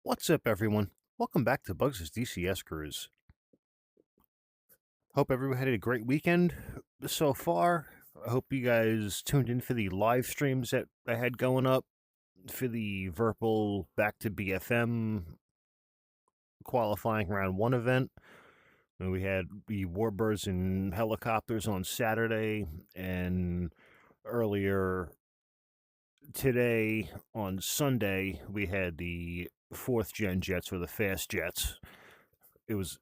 What's up, everyone? Welcome back to Bugs' DCS Cruise. Hope everyone had a great weekend so far. I hope you guys tuned in for the live streams that I had going up for the Virpil back to BFM qualifying round 1 event. And we had the Warbirds and helicopters on Saturday, and earlier today on Sunday we had the 4th gen jets, or the fast jets. It was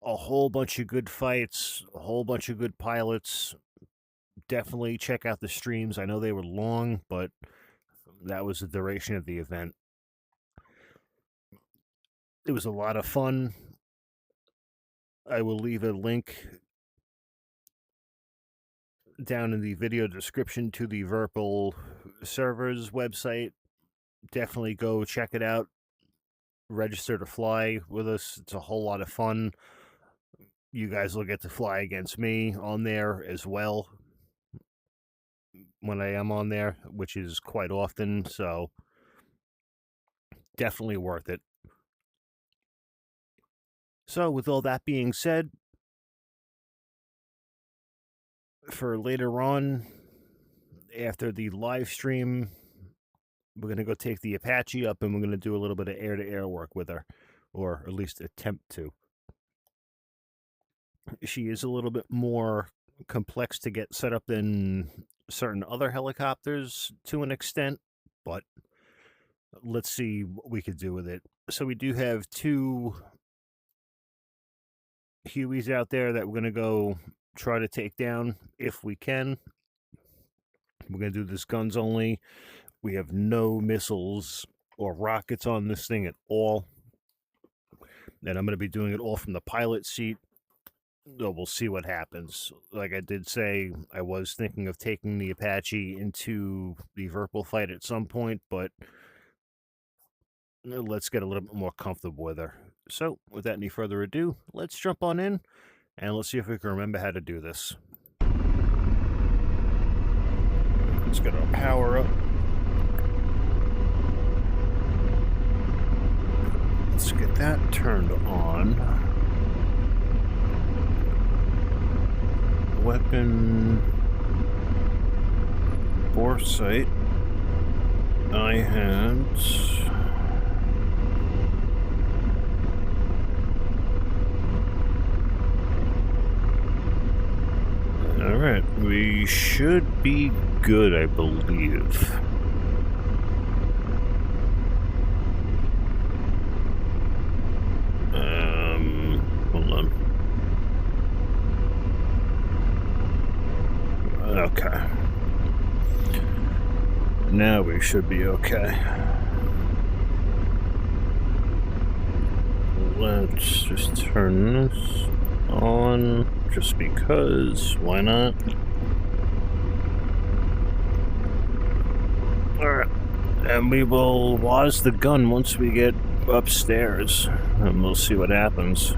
a whole bunch of good fights, a whole bunch of good pilots. Definitely check out the streams. I know they were long, but that was the duration of the event. It was a lot of fun. I will leave a link down in the video description to the Virpil servers website. Definitely go check it out. Register to fly with us. It's a whole lot of fun. You guys will get to fly against me on there as well when I am on there, which is quite often, so definitely worth it. So with all that being said, for later on, after the live stream, we're going to go take the Apache up, and we're going to do a little bit of air-to-air work with her, or at least attempt to. She is a little bit more complex to get set up than certain other helicopters to an extent, but let's see what we could do with it. So we do have 2 Hueys out there that we're going to go try to take down if we can. We're going to do this guns only. We have no missiles or rockets on this thing at all. And I'm going to be doing it all from the pilot seat. So we'll see what happens. Like I did say, I was thinking of taking the Apache into the Virpil fight at some point, but let's get a little bit more comfortable with her. So, without any further ado, let's jump on in, and let's see if we can remember how to do this. Let's get our power up. Let's get that turned on. Weapon bore sight. I had Alright, we should be good, I believe. Hold on. Okay. Now we should be okay. Let's just turn this on, just because, why not? Alright, and we will WAS the gun once we get upstairs, and we'll see what happens.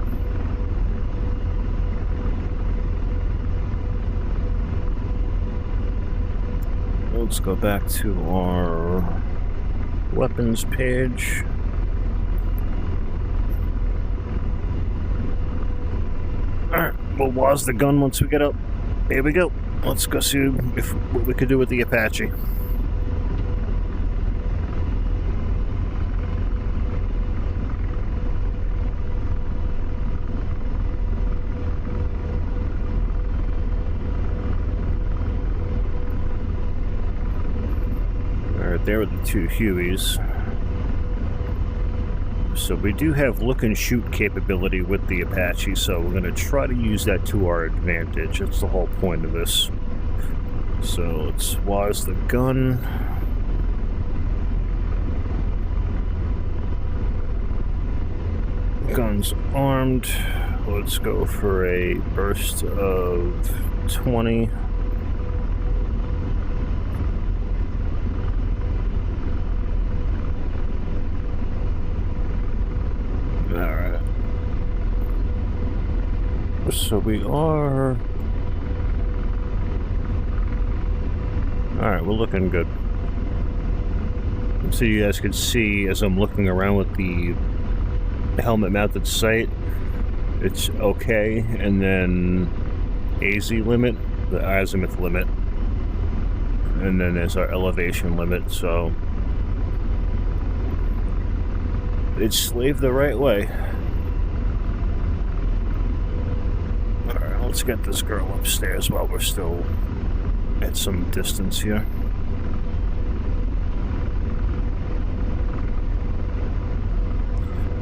Let's go back to our weapons page. Alright, we'll WAS the gun once we get up. Here we go. Let's go see what we could do with the Apache. Alright, there are the 2 Hueys. So we do have look and shoot capability with the Apache, so we're going to try to use that to our advantage. That's the whole point of this. So let's WAS the gun. Gun's armed. Let's go for a burst of 20. Alright. So we are... Alright, we're looking good. So you guys could see as I'm looking around with the helmet mounted sight, it's okay, and then AZ limit, the azimuth limit, and then there's our elevation limit, so it's slaved the right way. Alright, let's get this girl upstairs while we're still at some distance here.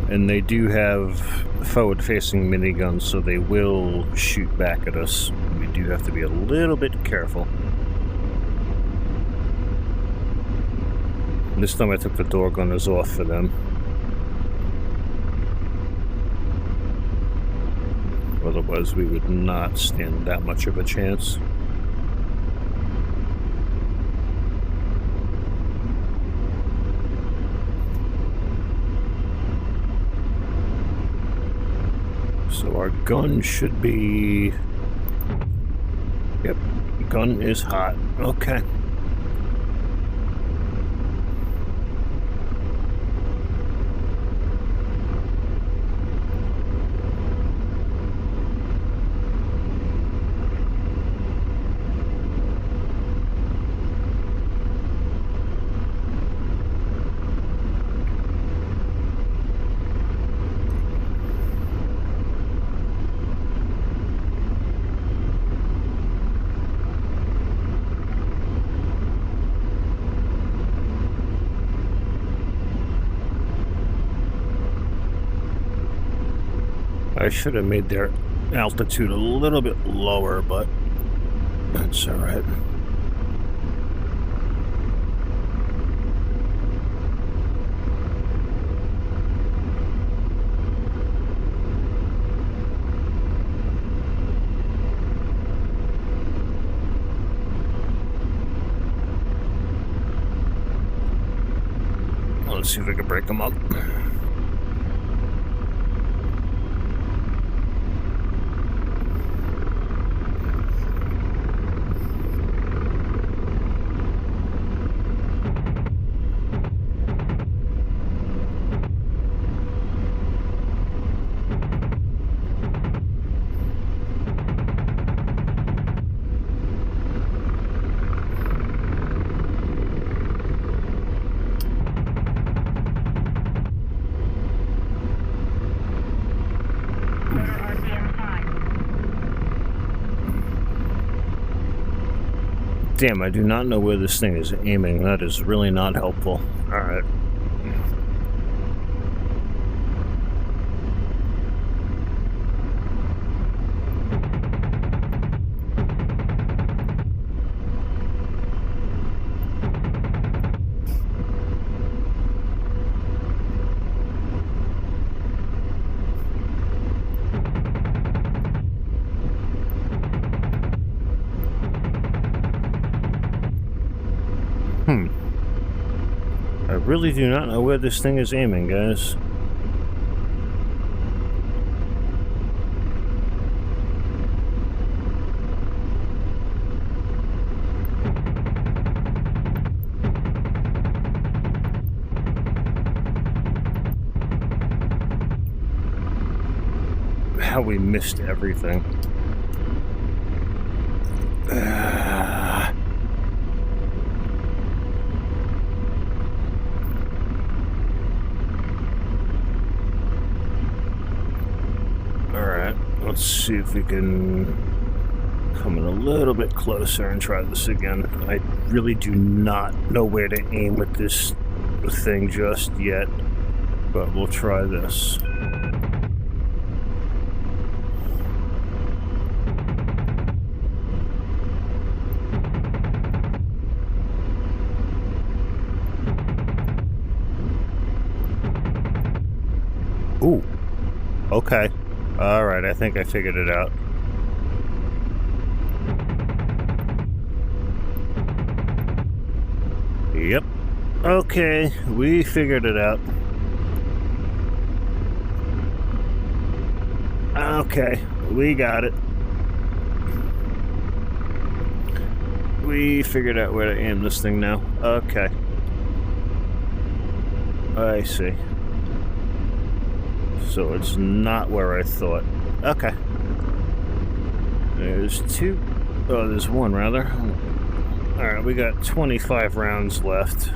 And they do have forward-facing miniguns, so they will shoot back at us. We do have to be a little bit careful. This time I took the door gunners off for them. Otherwise we would not stand that much of a chance. So our gun should be... Yep, gun is hot. Okay. I should have made their altitude a little bit lower, but that's all right. Let's see if we can break them up. Damn, I do not know where this thing is aiming. That is really not helpful. Alright. I really do not know where this thing is aiming, guys. How we missed everything. Let's see if we can come in a little bit closer and try this again. I really do not know where to aim with this thing just yet, but we'll try this. Ooh, okay. Alright, I think I figured it out. Yep. Okay, we figured it out. Okay, we got it. We figured out where to aim this thing now. Okay. I see. So it's not where I thought. Okay. There's two. Oh, there's one, rather. Alright, we got 25 rounds left.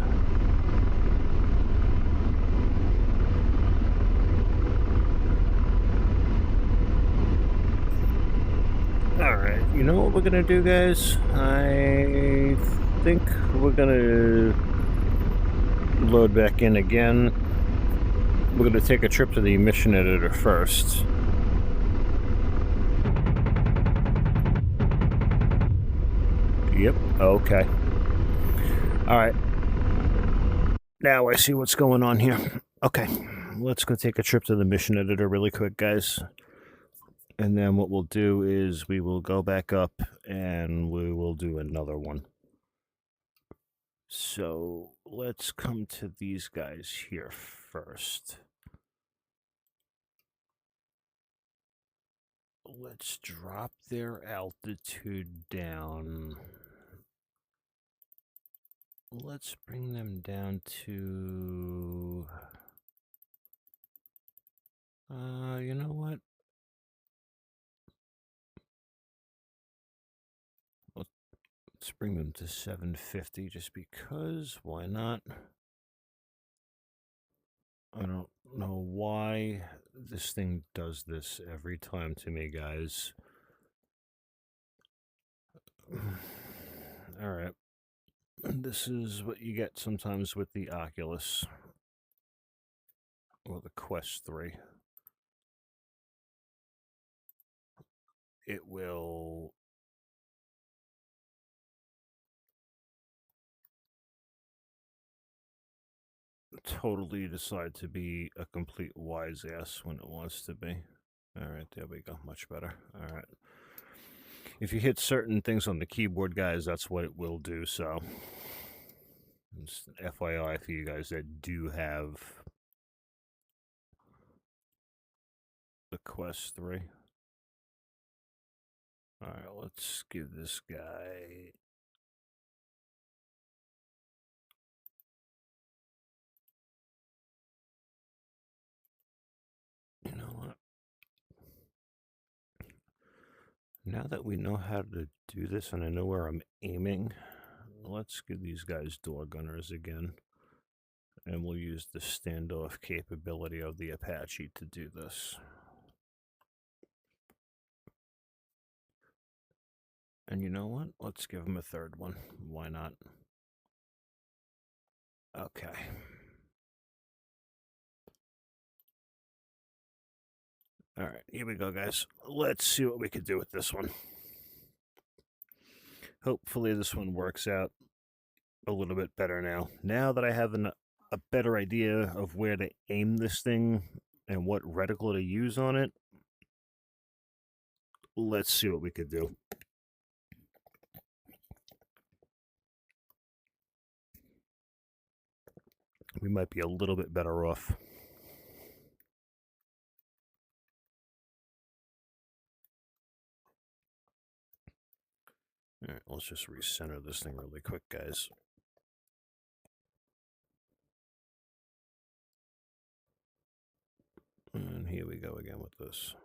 Alright, you know what we're gonna do, guys? I think we're gonna load back in again. We're gonna take a trip to the mission editor first. Yep, okay. Alright. Now I see what's going on here. Okay, let's go take a trip to the mission editor really quick, guys. And then what we'll do is we will go back up and we will do another one. So let's come to these guys here first. Let's drop their altitude down. Let's bring them down to... you know what? Let's bring them to 750 just because. Why not? I don't know why this thing does this every time to me, guys. Alright. This is what you get sometimes with the Oculus. Or the Quest 3. It will... totally decide to be a complete wise ass when it wants to be. Alright, there we go. Much better. Alright. If you hit certain things on the keyboard, guys, that's what it will do, so... just FYI for you guys that do have the Quest 3. Alright, let's give this guy... You know what? Now that we know how to do this and I know where I'm aiming, let's give these guys door gunners again. And we'll use the standoff capability of the Apache to do this. And you know what? Let's give them a third one. Why not? Okay. Alright, here we go, guys. Let's see what we can do with this one. Hopefully this one works out a little bit better now. Now that I have a better idea of where to aim this thing and what reticle to use on it, let's see what we could do. We might be a little bit better off. Alright, let's just recenter this thing really quick, guys. And here we go again with this.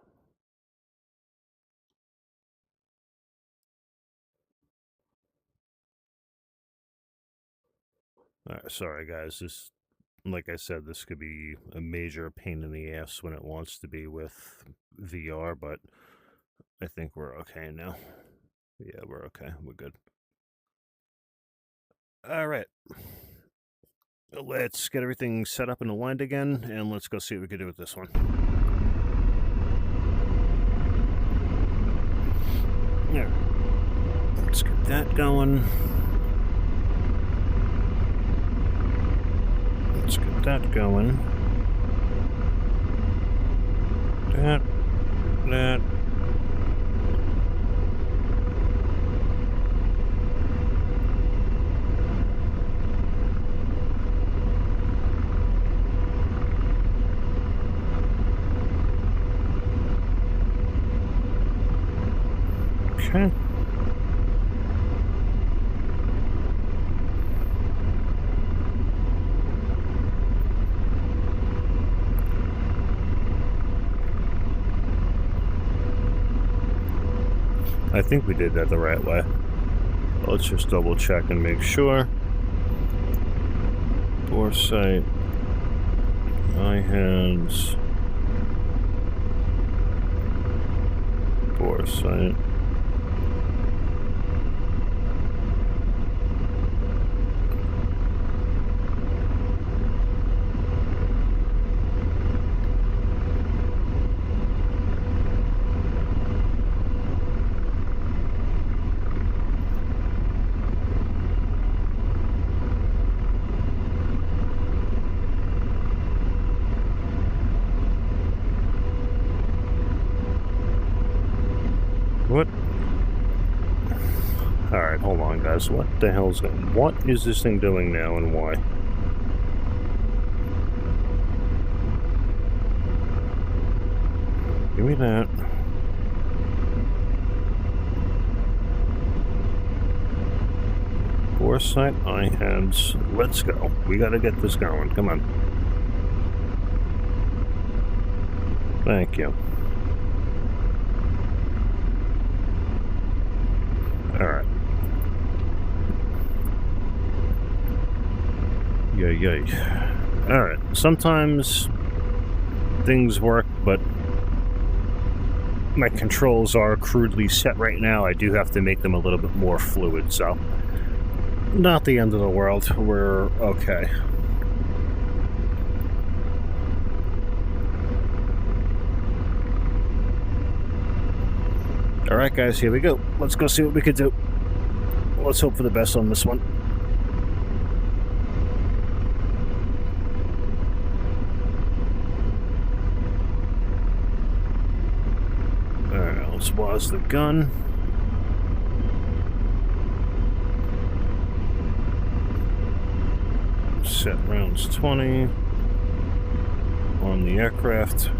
Alright, sorry guys, this, like I said, this could be a major pain in the ass when it wants to be with VR, but I think we're okay now. Yeah, we're okay. We're good. Alright. Let's get everything set up and aligned again, and let's go see what we can do with this one. Yeah. Let's get that going. Let's get that going. That. Okay. I think we did that the right way. Let's just double check and make sure. Bore sight. Eye hands. Bore sight. What? Alright, hold on, guys. What the hell's going? What is this thing doing now and why? Give me that. Foresight, eye hands. Let's go. We gotta get this going. Come on. Thank you. Alright. Yay. Alright. Sometimes things work, but my controls are crudely set right now. I do have to make them a little bit more fluid, so not the end of the world. We're okay. Alright guys, here we go. Let's go see what we can do. Let's hope for the best on this one. Alright, let's pause the gun. Set rounds 20 on the aircraft.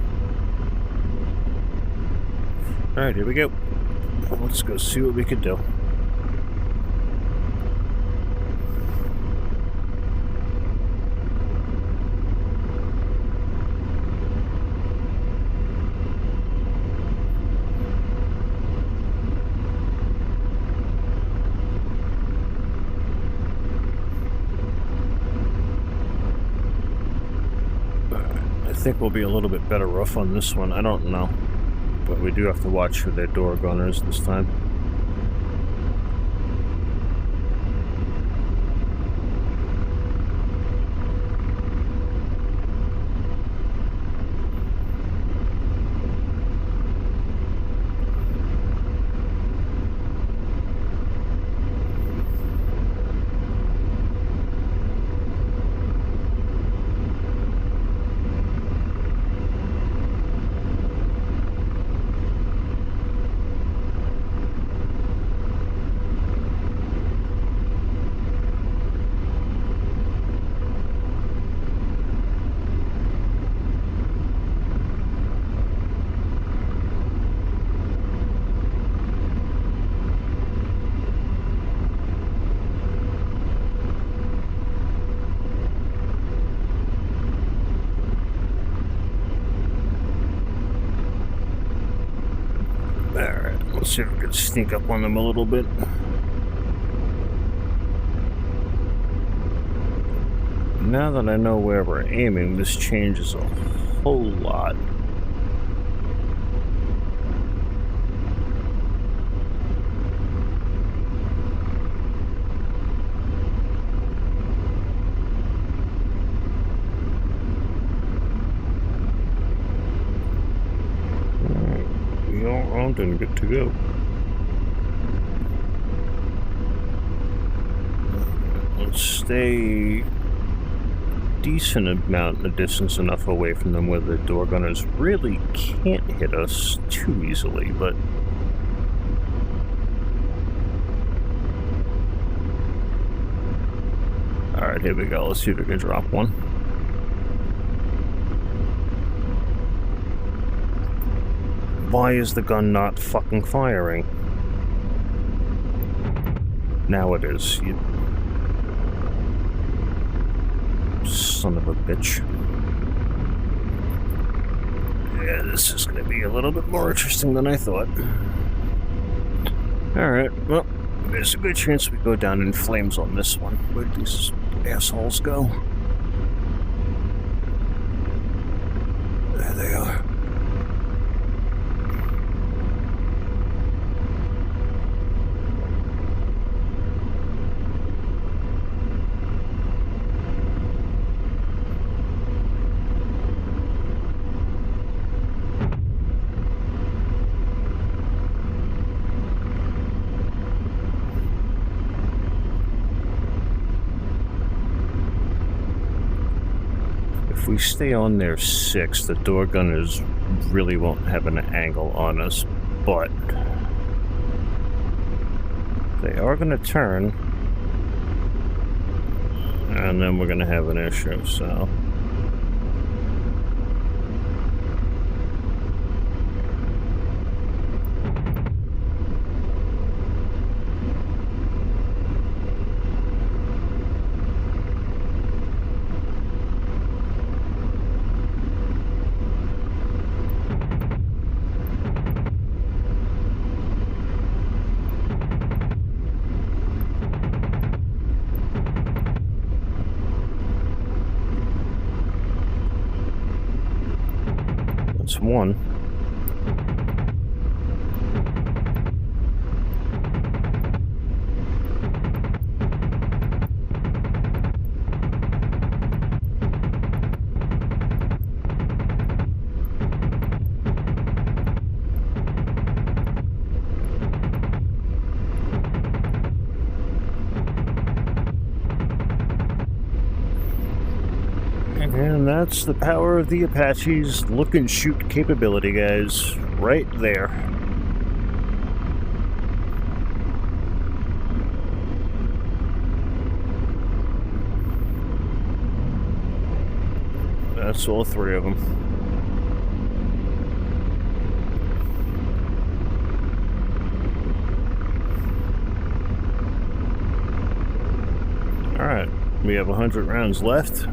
Alright, here we go. Let's go see what we can do. I think we'll be a little bit better off on this one. I don't know. But we do have to watch for their door gunners this time. Let's see if we can sneak up on them a little bit. Now that I know where we're aiming, this changes a whole lot. And good to go. Let's stay decent amount of distance enough away from them where the door gunners really can't hit us too easily, but alright, here we go. Let's see if we can drop one. Why is the gun not fucking firing? Now it is. You son of a bitch. Yeah, this is going to be a little bit more interesting than I thought. Alright, well, there's a good chance we go down in flames on this one. Where'd these assholes go? There they are. If we stay on their 6, the door gunners really won't have an angle on us, but they are going to turn, and then we're going to have an issue, so... That's one. And that's the power of the Apache's look and shoot capability, guys. Right there. That's all 3 of them. Alright, we have 100 rounds left.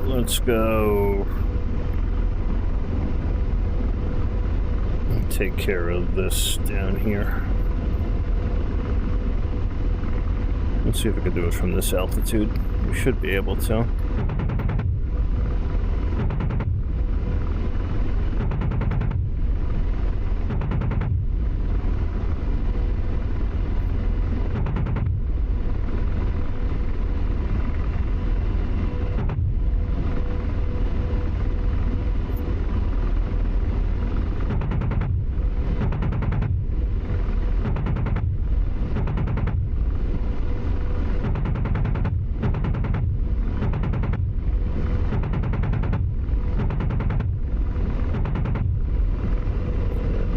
Let's go and take care of this down here. Let's see if we can do it from this altitude. We should be able to.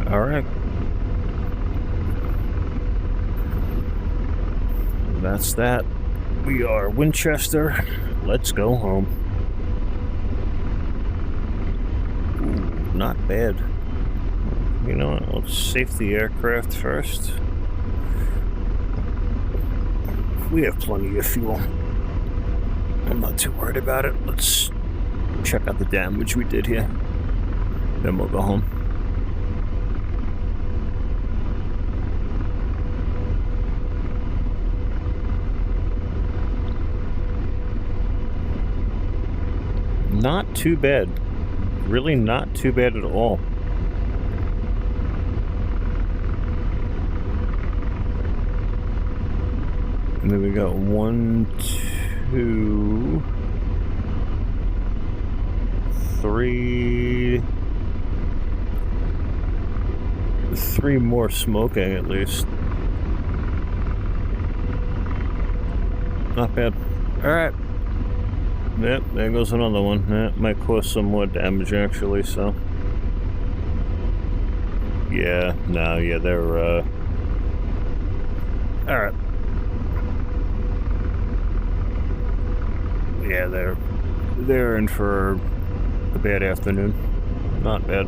All right. That's that. We are Winchester. Let's go home. Ooh, not bad. You know what? Let's safe the aircraft first. We have plenty of fuel. I'm not too worried about it. Let's check out the damage we did here. Then we'll go home. Not too bad. Really not too bad at all. And then we got 1, 2, 3. 3 more smoking at least. Not bad. Alright. Yep, there goes another one. That might cause some more damage actually, so. Yeah, no, yeah, they're, alright. Yeah, they're in for a bad afternoon. Not bad.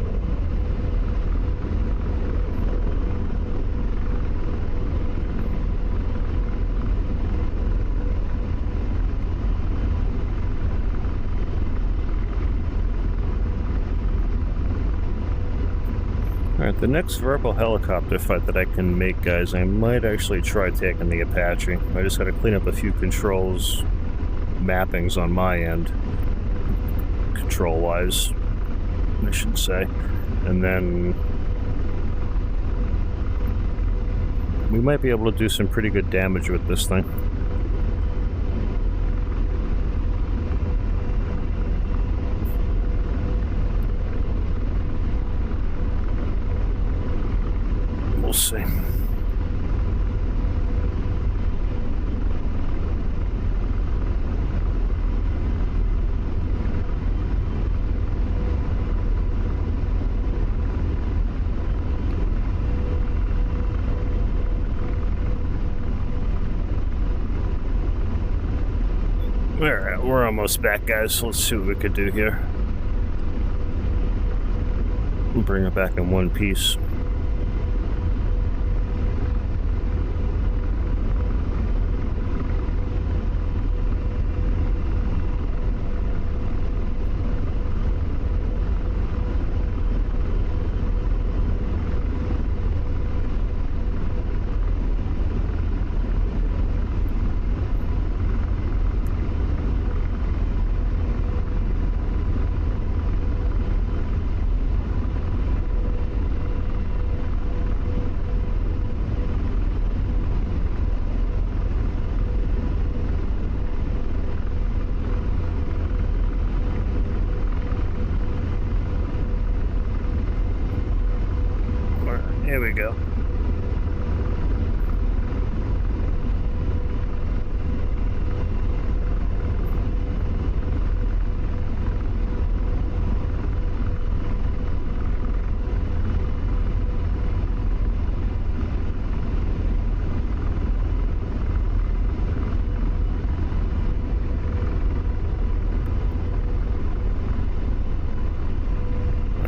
Alright, the next Virpil helicopter fight that I can make, guys, I might actually try taking the Apache. I just gotta clean up a few controls, mappings on my end, control-wise, I should say. And then we might be able to do some pretty good damage with this thing. We'll see. Alright, we're almost back, guys. Let's see what we could do here. We'll bring it back in one piece. Here we go.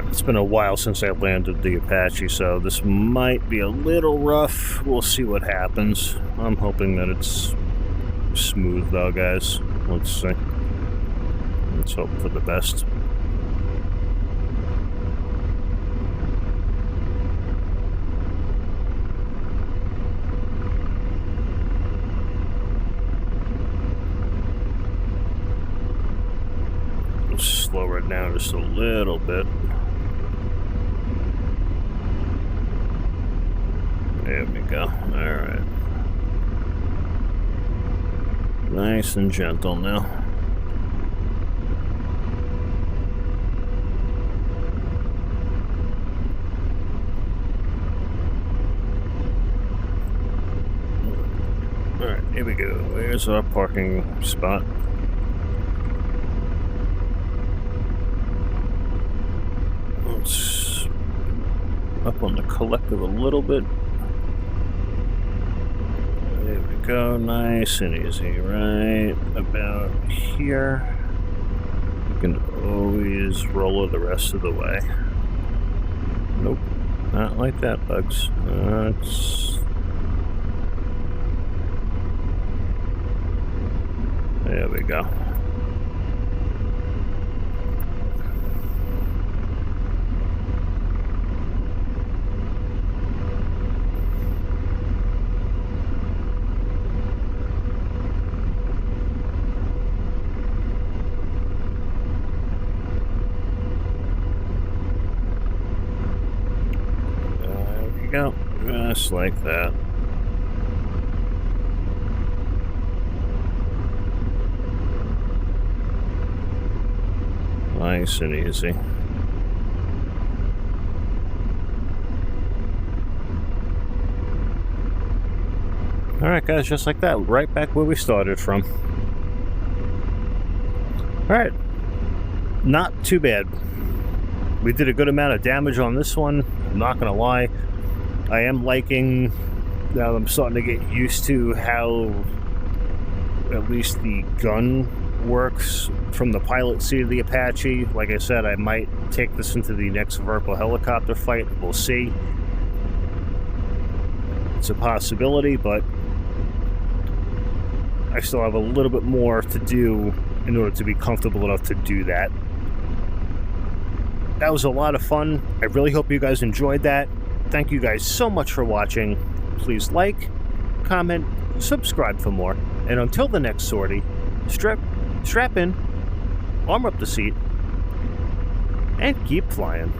It's been a while since I landed the Apache, so this might be a little rough. We'll see what happens. I'm hoping that it's smooth though, guys. Let's see. Let's hope for the best. We'll slow it down just a little bit. There we go. Alright. Nice and gentle now. Alright, here we go. Here's our parking spot. Let's up on the collective a little bit. There we go, nice and easy, right about here. You can always roll it the rest of the way. Nope, not like that, Bugs. There we go. Go, just like that. Nice and easy. Alright guys, just like that, right back where we started from. Alright, not too bad. We did a good amount of damage on this one, I'm not gonna lie. I am liking, now I'm starting to get used to how at least the gun works from the pilot seat of the Apache. Like I said, I might take this into the next Virpil helicopter fight. We'll see. It's a possibility, but I still have a little bit more to do in order to be comfortable enough to do that. That was a lot of fun. I really hope you guys enjoyed that. Thank you guys so much for watching. Please like, comment, subscribe for more. And until the next sortie, strap in, arm up the seat, and keep flying.